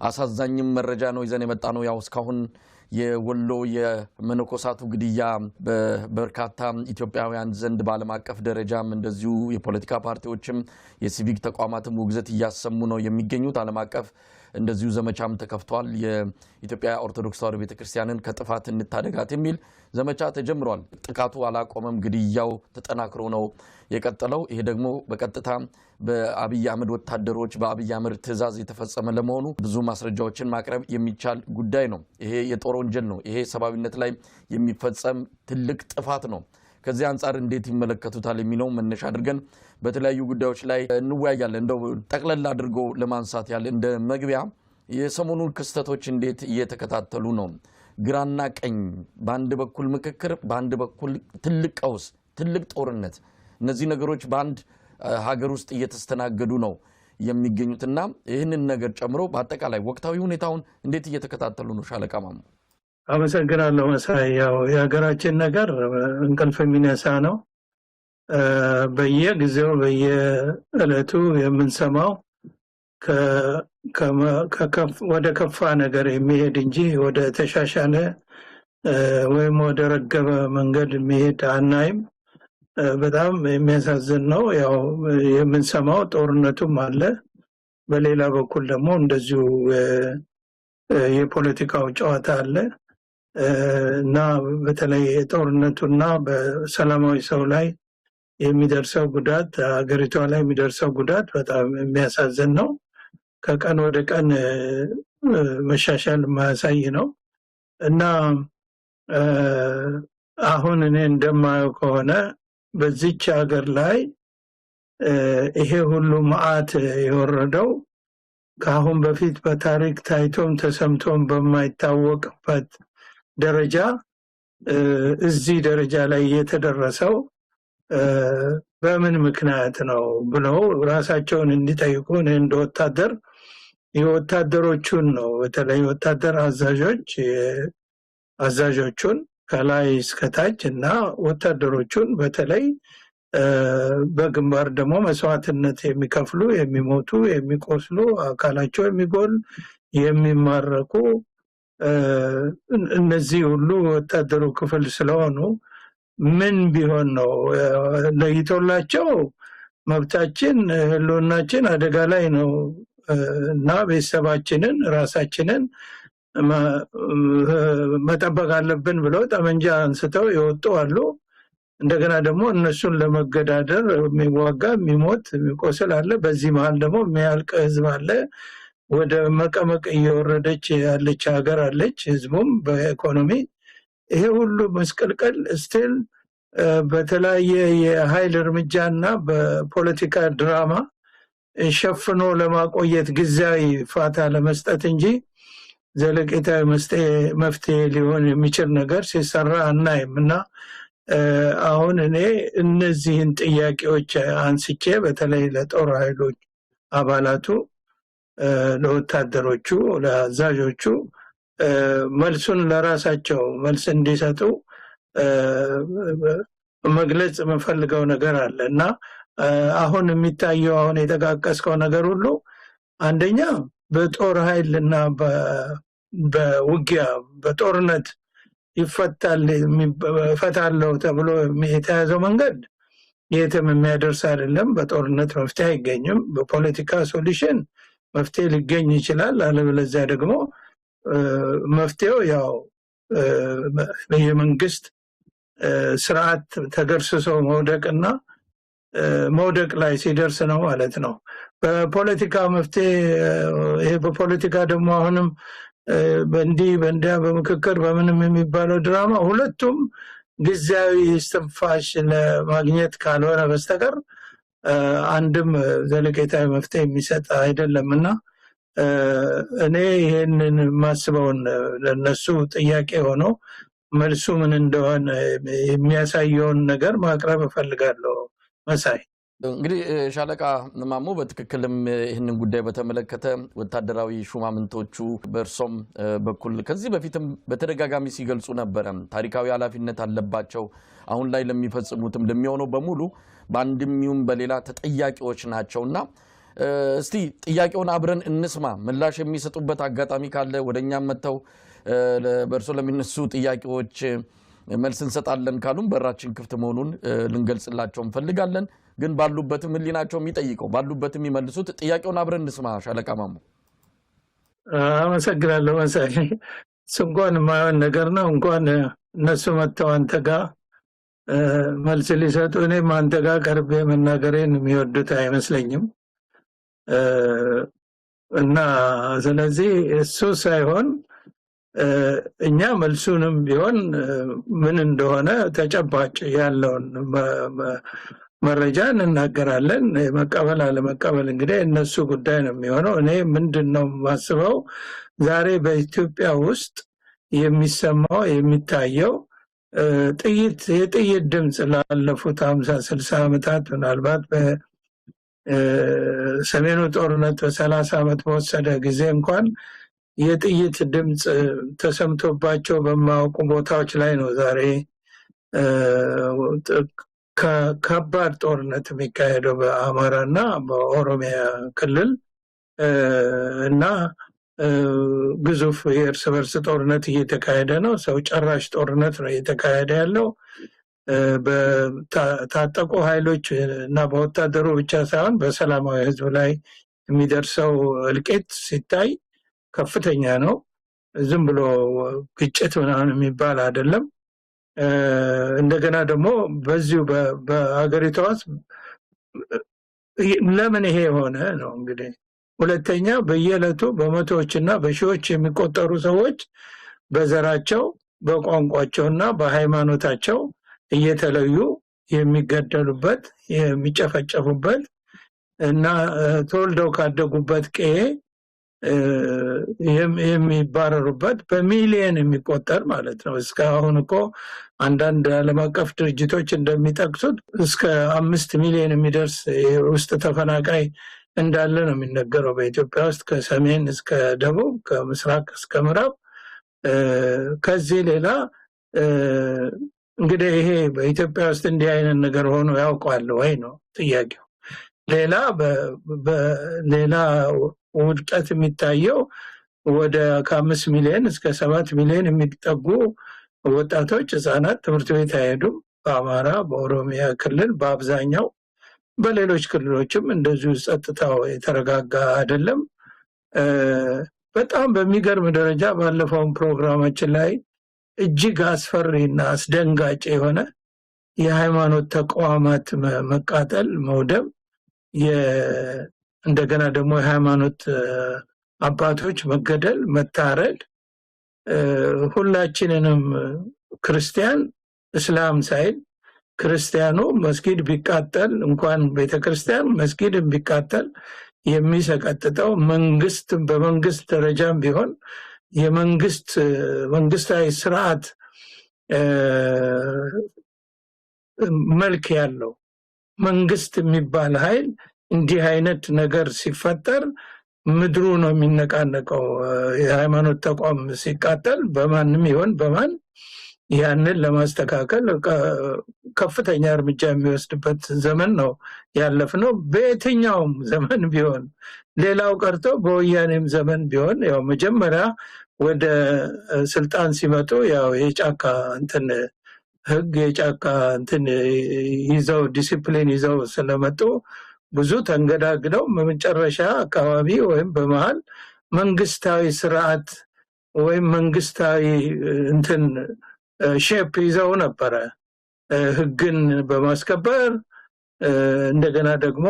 አሳዛኝም መረጃ ነው ይዘን የመጣ ነው። ያው እስካሁን የወሎ የመነኮሳቱ ግድያ በበርካታ ኢትዮጵያውያን ዘንድ ባለም አቀፍ ደረጃም እንደዚሁ የፖለቲካ ፓርቲዎችም የሲቪክ ተቋማትም ውግዘት እያሰሙ ነው የሚገኙት። ዓለም አቀፍ እንደዚሁ ዘመቻም ተከፍቷል። የኢትዮጵያ ኦርቶዶክስ ተዋሕዶ ቤተክርስቲያንን ከጥፋት እንታደጋት የሚል ዘመቻ ተጀምሯል። ጥቃቱ አላቆመም፣ ግድያው ተጠናክሮ ነው የቀጠለው። ይሄ ደግሞ በቀጥታ በአብይ አህመድ ወታደሮች በአብይ አህመድ ትዕዛዝ የተፈጸመ ለመሆኑ ብዙ ማስረጃዎችን ማቅረብ የሚቻል ጉዳይ ነው። ይሄ የጦር ወንጀል ነው። ይሄ ሰብአዊነት ላይ የሚፈጸም ትልቅ ጥፋት ነው። ከዚህ አንፃር እንዴት ይመለከቱታል የሚለው መነሻ አድርገን በተለያዩ ጉዳዮች ላይ እንወያያለን። እንደው ጠቅለል አድርጎ ለማንሳት ያለ እንደ መግቢያ የሰሞኑን ክስተቶች እንዴት እየተከታተሉ ነው? ግራና ቀኝ፣ በአንድ በኩል ምክክር፣ በአንድ በኩል ትልቅ ቀውስ፣ ትልቅ ጦርነት፣ እነዚህ ነገሮች በአንድ ሀገር ውስጥ እየተስተናገዱ ነው የሚገኙትና ይህንን ነገር ጨምሮ በአጠቃላይ ወቅታዊ ሁኔታውን እንዴት እየተከታተሉ ነው? ሻለቃ ማሙ። አመሰግናለሁ መሳይ። ያው የሀገራችን ነገር እንቅልፍ የሚነሳ ነው። በየጊዜው በየዕለቱ የምንሰማው ወደ ከፋ ነገር የሚሄድ እንጂ ወደ ተሻሻለ ወይም ወደ ረገበ መንገድ የሚሄድ አናይም። በጣም የሚያሳዝን ነው። ያው የምንሰማው ጦርነቱም አለ፣ በሌላ በኩል ደግሞ እንደዚሁ የፖለቲካው ጨዋታ አለ እና በተለይ ጦርነቱና በሰላማዊ ሰው ላይ የሚደርሰው ጉዳት፣ ሀገሪቷ ላይ የሚደርሰው ጉዳት በጣም የሚያሳዝን ነው። ከቀን ወደ ቀን መሻሻል የማያሳይ ነው እና አሁን እኔ እንደማየው ከሆነ በዚች ሀገር ላይ ይሄ ሁሉ መዓት የወረደው ከአሁን በፊት በታሪክ ታይቶም ተሰምቶም በማይታወቅበት ደረጃ እዚህ ደረጃ ላይ የተደረሰው በምን ምክንያት ነው ብለው ራሳቸውን እንዲጠይቁ እንደ ወታደር የወታደሮቹን ነው በተለይ ወታደር አዛዦቹን ከላይ እስከታች እና ወታደሮቹን በተለይ በግንባር ደግሞ መስዋዕትነት የሚከፍሉ የሚሞቱ የሚቆስሉ አካላቸው የሚጎል የሚማረኩ እነዚህ ሁሉ ወታደሩ ክፍል ስለሆኑ ምን ቢሆን ነው ለይቶላቸው መብታችን ህልውናችን አደጋ ላይ ነው እና ቤተሰባችንን ራሳችንን መጠበቅ አለብን ብለው ጠመንጃ አንስተው ይወጡ አሉ። እንደገና ደግሞ እነሱን ለመገዳደር የሚዋጋ የሚሞት የሚቆስል አለ። በዚህ መሃል ደግሞ የሚያልቅ ህዝብ አለ። ወደ መቀመቅ እየወረደች ያለች ሀገር አለች። ህዝቡም በኢኮኖሚ ይሄ ሁሉ መስቀልቀል ስቲል በተለያየ የኃይል እርምጃና በፖለቲካ ድራማ ሸፍኖ ለማቆየት ጊዜያዊ ፋታ ለመስጠት እንጂ ዘለቄታዊ መፍትሄ ሊሆን የሚችል ነገር ሲሰራ አናይም እና አሁን እኔ እነዚህን ጥያቄዎች አንስቼ በተለይ ለጦር ኃይሎች አባላቱ፣ ለወታደሮቹ፣ ለአዛዦቹ መልሱን ለራሳቸው መልስ እንዲሰጡ መግለጽ የምፈልገው ነገር አለ እና አሁን የሚታየው አሁን የተጋቀስከው ነገር ሁሉ አንደኛ በጦር ኃይልና በውጊያ በጦርነት ይፈታለው ተብሎ የተያዘው መንገድ የትም የሚያደርስ አይደለም። በጦርነት መፍትሄ አይገኝም። በፖለቲካ ሶሉሽን መፍትሄ ሊገኝ ይችላል። አለበለዚያ ደግሞ መፍትሄው ያው የመንግስት ስርዓት ተገርስሶ መውደቅና መውደቅ ላይ ሲደርስ ነው ማለት ነው። በፖለቲካ መፍትሄ ይሄ በፖለቲካ ደግሞ አሁንም በእንዲያ በምክክር በምንም የሚባለው ድራማ ሁለቱም ጊዜያዊ እስትንፋሽ ለማግኘት ካልሆነ በስተቀር አንድም ዘለቄታዊ መፍትሄ የሚሰጥ አይደለምና እኔ ይሄንን ማስበውን ለነሱ ጥያቄ ሆኖ መልሱ ምን እንደሆነ የሚያሳየውን ነገር ማቅረብ እፈልጋለሁ። መሳይ እንግዲህ ሻለቃ ማሙ በትክክልም ይህንን ጉዳይ በተመለከተ ወታደራዊ ሹማምንቶቹ በርሶም በኩል ከዚህ በፊትም በተደጋጋሚ ሲገልጹ ነበር። ታሪካዊ ኃላፊነት አለባቸው። አሁን ላይ ለሚፈጽሙትም ለሚሆነው በሙሉ በአንድም ይሁን በሌላ ተጠያቂዎች ናቸውና እስቲ ጥያቄውን አብረን እንስማ ምላሽ የሚሰጡበት አጋጣሚ ካለ ወደኛም መተው በእርሶ ለሚነሱ ጥያቄዎች መልስ እንሰጣለን ካሉም በራችን ክፍት መሆኑን ልንገልጽላቸው እንፈልጋለን ግን ባሉበትም ህሊናቸው የሚጠይቀው ባሉበትም የሚመልሱት ጥያቄውን አብረን እንስማ ሻለቃ ማሞ አመሰግናለሁ መሳይ እንኳን ማን ነገር ነው እንኳን እነሱ መተው አንተ ጋር መልስ ሊሰጡ እኔም አንተ ጋር ቀርቤ መናገሬን የሚወዱት አይመስለኝም እና ስለዚህ እሱ ሳይሆን እኛ መልሱንም ቢሆን ምን እንደሆነ ተጨባጭ ያለውን መረጃ እንናገራለን መቀበል አለ መቀበል እንግዲህ እነሱ ጉዳይ ነው የሚሆነው እኔ ምንድነው ማስበው ዛሬ በኢትዮጵያ ውስጥ የሚሰማው የሚታየው የጥይት ድምጽ ላለፉት 50 60 ዓመታት ምናልባት በሰሜኑ ጦርነት በ30 ዓመት በወሰደ ጊዜ እንኳን የጥይት ድምጽ ተሰምቶባቸው በማውቁ ቦታዎች ላይ ነው ዛሬ ከባድ ጦርነት የሚካሄደው በአማራና በኦሮሚያ ክልል እና ግዙፍ የእርስ በርስ ጦርነት እየተካሄደ ነው ሰው ጨራሽ ጦርነት ነው እየተካሄደ ያለው በታጠቁ ኃይሎች እና በወታደሩ ብቻ ሳይሆን በሰላማዊ ህዝብ ላይ የሚደርሰው እልቂት ሲታይ ከፍተኛ ነው ዝም ብሎ ግጭት ምናምን የሚባል አይደለም እንደገና ደግሞ በዚሁ በአገሪቷ ለምን ይሄ ሆነ ነው እንግዲህ ሁለተኛ በየለቱ በመቶዎችና በሺዎች የሚቆጠሩ ሰዎች በዘራቸው በቋንቋቸውና በሃይማኖታቸው እየተለዩ የሚገደሉበት የሚጨፈጨፉበት እና ተወልደው ካደጉበት ቀዬ የሚባረሩበት በሚሊዮን የሚቆጠር ማለት ነው እስካሁን እኮ አንዳንድ ዓለም አቀፍ ድርጅቶች እንደሚጠቅሱት እስከ 5 ሚሊዮን የሚደርስ ውስጥ ተፈናቃይ እንዳለ ነው የሚነገረው በኢትዮጵያ ውስጥ ከሰሜን እስከ ደቡብ ከምስራቅ እስከ ምዕራብ ከዚህ ሌላ እንግዲህ ይሄ በኢትዮጵያ ውስጥ እንዲህ አይነት ነገር ሆኖ ያውቃል ወይ ነው ጥያቄው ሌላ በሌላ ውድቀት የሚታየው ወደ ከ5 ሚሊዮን እስከ 7 ሚሊዮን የሚጠጉ ወጣቶች ህፃናት ትምህርት ቤት አይሄዱም በአማራ በኦሮሚያ ክልል በአብዛኛው በሌሎች ክልሎችም እንደዚሁ ጸጥታው የተረጋጋ አይደለም በጣም በሚገርም ደረጃ ባለፈው ፕሮግራማችን ላይ እጅግ አስፈሪና አስደንጋጭ የሆነ የሃይማኖት ተቋማት መቃጠል መውደም እንደገና ደግሞ የሃይማኖት አባቶች መገደል መታረድ ሁላችንንም ክርስቲያን እስላም ሳይል ክርስቲያኑ መስጊድ ቢቃጠል እንኳን ቤተክርስቲያን መስጊድ ቢቃጠል የሚሰቀጥጠው መንግስት በመንግስት ደረጃም ቢሆን መንግስታዊ ስርዓት መልክ ያለው መንግስት የሚባል ኃይል እንዲህ አይነት ነገር ሲፈጠር ምድሩ ነው የሚነቃነቀው የሃይማኖት ተቋም ሲቃጠል በማንም ይሆን በማን ያንን ለማስተካከል ከፍተኛ እርምጃ የሚወስድበት ዘመን ነው ያለፍነው በየትኛውም ዘመን ቢሆን ሌላው ቀርቶ በወያኔም ዘመን ቢሆን ያው መጀመሪያ ወደ ስልጣን ሲመጡ ያው የጫካ እንትን ህግ የጫካ እንትን ይዘው ዲሲፕሊን ይዘው ስለመጡ ብዙ ተንገዳግደው በመጨረሻ አካባቢ ወይም በመሃል መንግስታዊ ስርዓት ወይም መንግስታዊ እንትን ሼፕ ይዘው ነበር ህግን በማስከበር እንደገና ደግሞ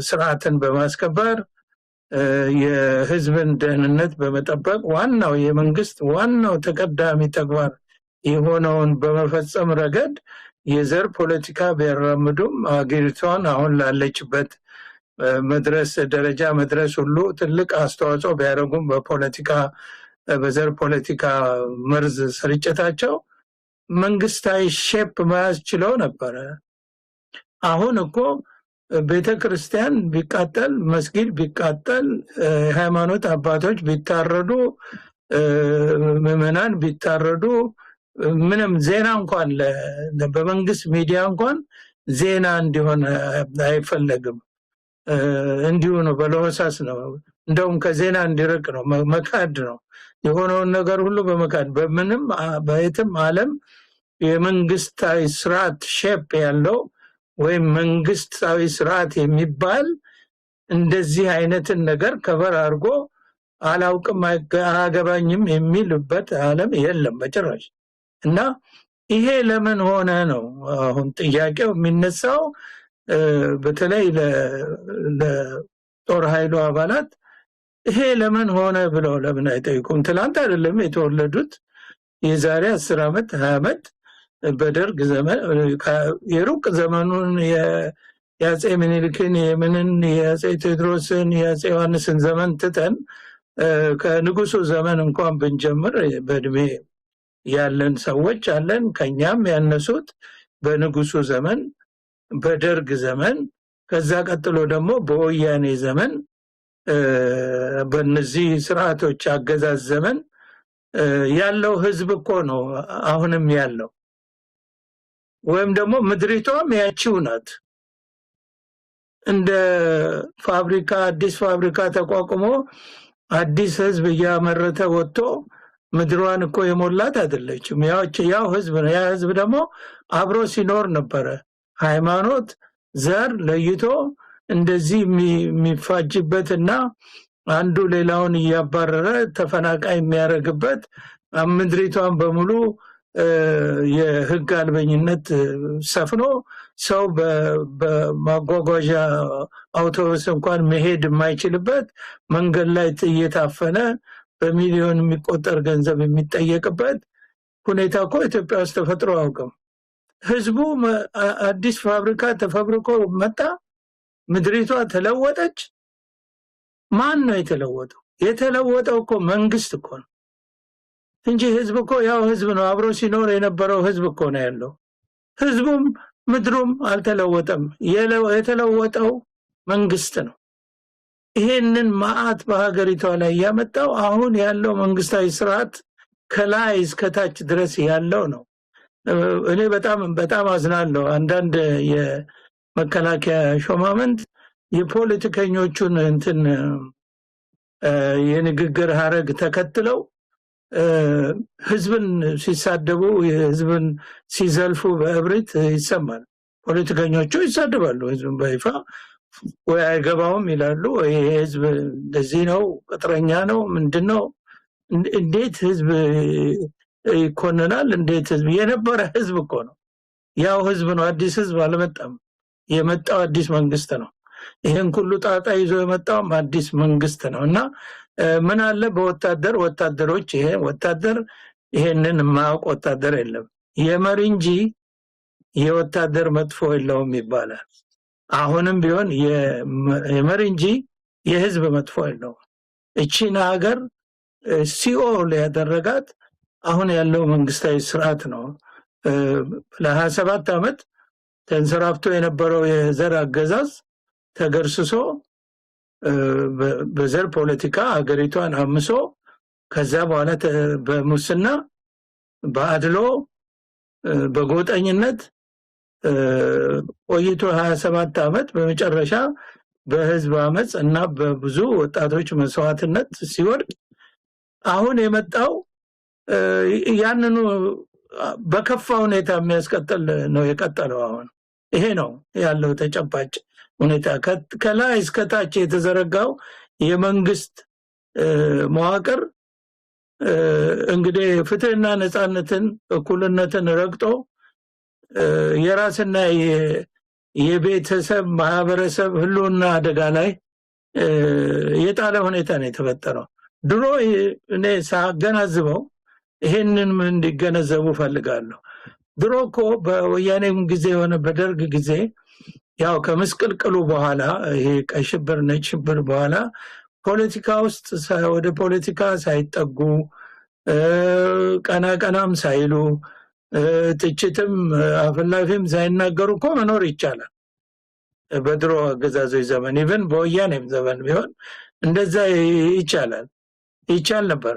ስርዓትን በማስከበር የህዝብን ደህንነት በመጠበቅ ዋናው የመንግስት ዋናው ተቀዳሚ ተግባር የሆነውን በመፈጸም ረገድ የዘር ፖለቲካ ቢያራምዱም አገሪቷን አሁን ላለችበት መድረስ ደረጃ መድረስ ሁሉ ትልቅ አስተዋጽኦ ቢያደርጉም በፖለቲካ በዘር ፖለቲካ መርዝ ስርጭታቸው መንግስታዊ ሼፕ መያዝ ችለው ነበር አሁን እኮ ቤተክርስቲያን ቢቃጠል መስጊድ ቢቃጠል ሃይማኖት አባቶች ቢታረዱ ምዕመናን ቢታረዱ ምንም ዜና እንኳን በመንግስት ሚዲያ እንኳን ዜና እንዲሆን አይፈልግም እንዲሁ ነው፣ በለሆሳስ ነው። እንደውም ከዜና እንዲርቅ ነው፣ መካድ ነው። የሆነውን ነገር ሁሉ በመካድ በምንም በየትም ዓለም የመንግስታዊ ስርዓት ሼፕ ያለው ወይም መንግስታዊ ስርዓት የሚባል እንደዚህ አይነትን ነገር ከበር አድርጎ አላውቅም አያገባኝም የሚልበት ዓለም የለም በጭራሽ። እና ይሄ ለምን ሆነ ነው አሁን ጥያቄው የሚነሳው። በተለይ ለጦር ኃይሉ አባላት ይሄ ለምን ሆነ ብለው ለምን አይጠይቁም? ትላንት አይደለም የተወለዱት፣ የዛሬ 10 ዓመት 20 ዓመት በደርግ ዘመን የሩቅ ዘመኑን የአፄ ምኒልክን የምንን የአፄ ቴዎድሮስን የአፄ ዮሐንስን ዘመን ትተን ከንጉሱ ዘመን እንኳን ብንጀምር በእድሜ ያለን ሰዎች አለን። ከኛም ያነሱት በንጉሱ ዘመን፣ በደርግ ዘመን፣ ከዛ ቀጥሎ ደግሞ በወያኔ ዘመን፣ በእነዚህ ስርዓቶች አገዛዝ ዘመን ያለው ህዝብ እኮ ነው አሁንም ያለው። ወይም ደግሞ ምድሪቷም ያቺው ናት። እንደ ፋብሪካ አዲስ ፋብሪካ ተቋቁሞ አዲስ ህዝብ እያመረተ ወጥቶ ምድሯን እኮ የሞላት አይደለችም። ያው ህዝብ ነው። ያ ህዝብ ደግሞ አብሮ ሲኖር ነበረ። ሃይማኖት፣ ዘር ለይቶ እንደዚህ የሚፋጅበትና አንዱ ሌላውን እያባረረ ተፈናቃይ የሚያደርግበት ምድሪቷን በሙሉ የህግ አልበኝነት ሰፍኖ ሰው በማጓጓዣ አውቶቡስ እንኳን መሄድ የማይችልበት መንገድ ላይ እየታፈነ በሚሊዮን የሚቆጠር ገንዘብ የሚጠየቅበት ሁኔታ እኮ ኢትዮጵያ ውስጥ ተፈጥሮ አያውቅም። ህዝቡ አዲስ ፋብሪካ ተፈብርኮ መጣ፣ ምድሪቷ ተለወጠች። ማን ነው የተለወጠው? የተለወጠው እኮ መንግስት እኮ ነው እንጂ ህዝብ እኮ ያው ህዝብ ነው። አብሮ ሲኖር የነበረው ህዝብ እኮ ነው ያለው። ህዝቡም ምድሩም አልተለወጠም። የተለወጠው መንግስት ነው። ይሄንን ማአት በሀገሪቷ ላይ ያመጣው አሁን ያለው መንግስታዊ ስርዓት ከላይ እስከታች ድረስ ያለው ነው። እኔ በጣም አዝናለሁ። አንዳንድ የመከላከያ ሾማምንት የፖለቲከኞቹን እንትን የንግግር ሀረግ ተከትለው ህዝብን ሲሳደቡ፣ ህዝብን ሲዘልፉ በእብሪት ይሰማል። ፖለቲከኞቹ ይሳደባሉ ህዝብን በይፋ፣ ወይ አይገባውም ይላሉ፣ ወይ ህዝብ እንደዚህ ነው፣ ቅጥረኛ ነው፣ ምንድነው? እንዴት ህዝብ ይኮነናል? እንዴት ህዝብ የነበረ ህዝብ እኮ ነው። ያው ህዝብ ነው። አዲስ ህዝብ አልመጣም። የመጣው አዲስ መንግስት ነው። ይሄን ሁሉ ጣጣ ይዞ የመጣው አዲስ መንግስት ነው። እና ምን አለ ወታደሮች ይሄ ወታደር ይሄንን ማውቅ ወታደር የለም። የመሪ እንጂ የወታደር መጥፎ የለውም ይባላል። አሁንም ቢሆን የመሪ እንጂ የህዝብ መጥፎ የለውም። እቺን ሀገር ሲኦል ያደረጋት አሁን ያለው መንግስታዊ ስርዓት ነው። ለ27 ዓመት ተንሰራፍቶ የነበረው የዘር አገዛዝ ተገርስሶ በዘር ፖለቲካ ሀገሪቷን አምሶ ከዛ በኋላ በሙስና በአድሎ በጎጠኝነት ቆይቶ 27 ዓመት በመጨረሻ በህዝብ አመጽ እና በብዙ ወጣቶች መስዋዕትነት ሲወድቅ አሁን የመጣው ያንኑ በከፋ ሁኔታ የሚያስቀጥል ነው የቀጠለው። አሁን ይሄ ነው ያለው ተጨባጭ ሁኔታ። ከላይ እስከታች የተዘረጋው የመንግስት መዋቅር እንግዲህ ፍትህና ነፃነትን እኩልነትን ረግጦ የራስና የቤተሰብ ማህበረሰብ ህልውና አደጋ ላይ የጣለ ሁኔታ ነው የተፈጠረው። ድሮ እኔ ሳገናዝበው ይሄንን እንዲገነዘቡ ፈልጋለሁ። ድሮ እኮ በወያኔም ጊዜ ሆነ በደርግ ጊዜ ያው ከምስቅልቅሉ በኋላ ይሄ ቀይ ሽብር ነጭ ሽብር በኋላ ፖለቲካ ውስጥ ወደ ፖለቲካ ሳይጠጉ ቀናም ሳይሉ ትችትም አፍላፊም ሳይናገሩ እኮ መኖር ይቻላል። በድሮ አገዛዞች ዘመን ኢቭን በወያኔም ዘመን ቢሆን እንደዛ ይቻል ነበረ።